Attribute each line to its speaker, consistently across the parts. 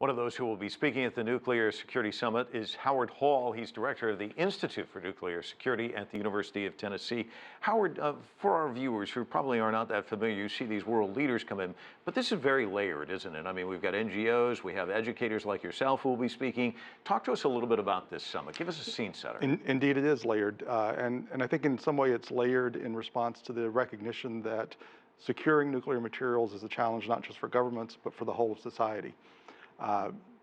Speaker 1: One of those who will be speaking at the Nuclear Security Summit is Howard Hall. He's director of the Institute for Nuclear Security at the University of Tennessee. Howard, for our viewers who probably are not that familiar, you see these world leaders come in, but this is very layered, isn't it? I mean, we've got NGOs, we have educators like yourself who will be speaking. Talk to us a little bit about this summit. Give us a scene setter.
Speaker 2: Indeed, it is layered. And I think in some way it's layered in response to the recognition that securing nuclear materials is a challenge not just for governments, but for the whole of society.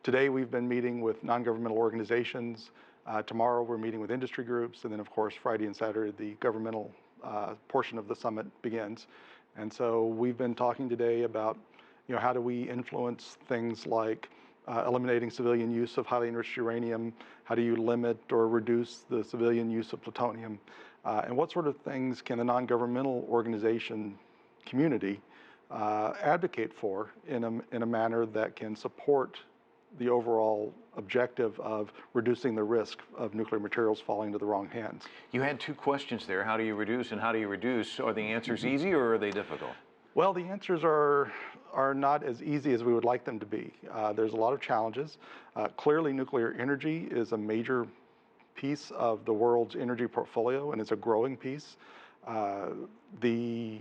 Speaker 2: Today we've been meeting with non-governmental organizations. Tomorrow we're meeting with industry groups, and then of course Friday and Saturday the governmental portion of the summit begins. And so we've been talking today about, how do we influence things like eliminating civilian use of highly enriched uranium? How do you limit or reduce the civilian use of plutonium? And what sort of things can the non-governmental organization community advocate for in a manner that can support the overall objective of reducing the risk of nuclear materials falling into the wrong hands.
Speaker 1: You had two questions there. How do you reduce and how do you reduce? Are the answers easy or are they difficult?
Speaker 2: Well, the answers are not as easy as we would like them to be. There's a lot of challenges. Clearly, nuclear energy is a major piece of the world's energy portfolio, and it's a growing piece. The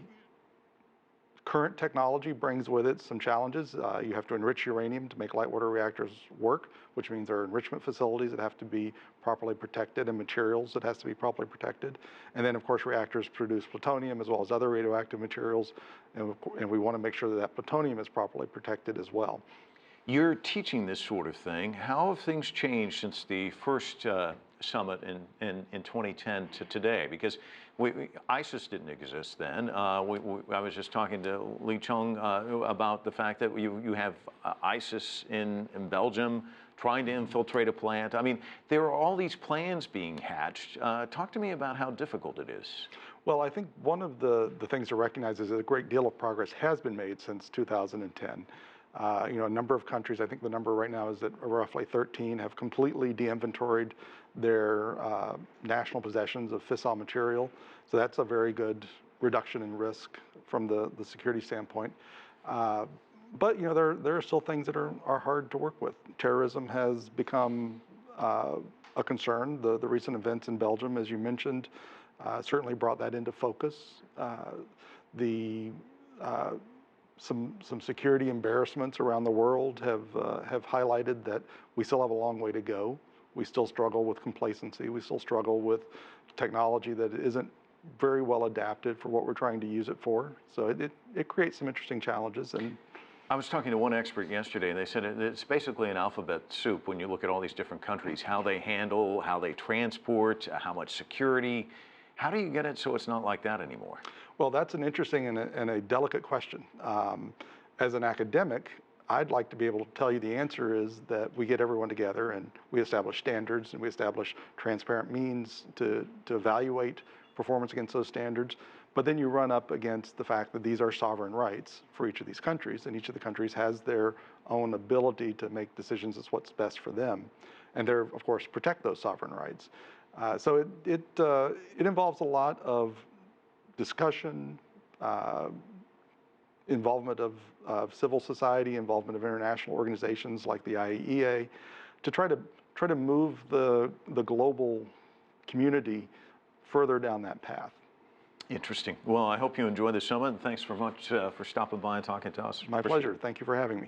Speaker 2: current technology brings with it some challenges. You have to enrich uranium to make light water reactors work, which means there are enrichment facilities that have to be properly protected and materials that has to be properly protected. And then of course reactors produce plutonium as well as other radioactive materials, and we want to make sure that plutonium is properly protected as well.
Speaker 1: You're teaching this sort of thing. How have things changed since the first summit in 2010 to today? Because ISIS didn't exist then. I was just talking to Lee Chung about the fact that you have ISIS in Belgium trying to infiltrate a plant. I mean, there are all these plans being hatched. Talk to me about how difficult it is.
Speaker 2: Well, I think one of the things to recognize is that a great deal of progress has been made since 2010. A number of countries, I think the number right now is that roughly 13 have completely de-inventoried their national possessions of fissile material. So that's a very good reduction in risk from the security standpoint. But there are still things that are hard to work with. Terrorism has become a concern. The recent events in Belgium, as you mentioned, certainly brought that into focus. Some security embarrassments around the world have highlighted that we still have a long way to go. We still struggle with complacency. We still struggle with technology that isn't very well adapted for what we're trying to use it for. So it creates some interesting challenges. And
Speaker 1: I was talking to one expert yesterday, and they said it's basically an alphabet soup when you look at all these different countries, how they handle, how they transport, how much security. How do you get it so it's not like that anymore?
Speaker 2: Well, that's an interesting and a delicate question. As an academic, I'd like to be able to tell you the answer is that we get everyone together and we establish standards and we establish transparent means to evaluate performance against those standards. But then you run up against the fact that these are sovereign rights for each of these countries, and each of the countries has their own ability to make decisions as what's best for them. And they're, of course, protect those sovereign rights. So it involves a lot of discussion, involvement of civil society, involvement of international organizations like the IAEA, to try to move the global community further down that path.
Speaker 1: Interesting. Well, I hope you enjoy the summit, and thanks very much for stopping by and talking to us.
Speaker 2: My pleasure. Thank you for having me.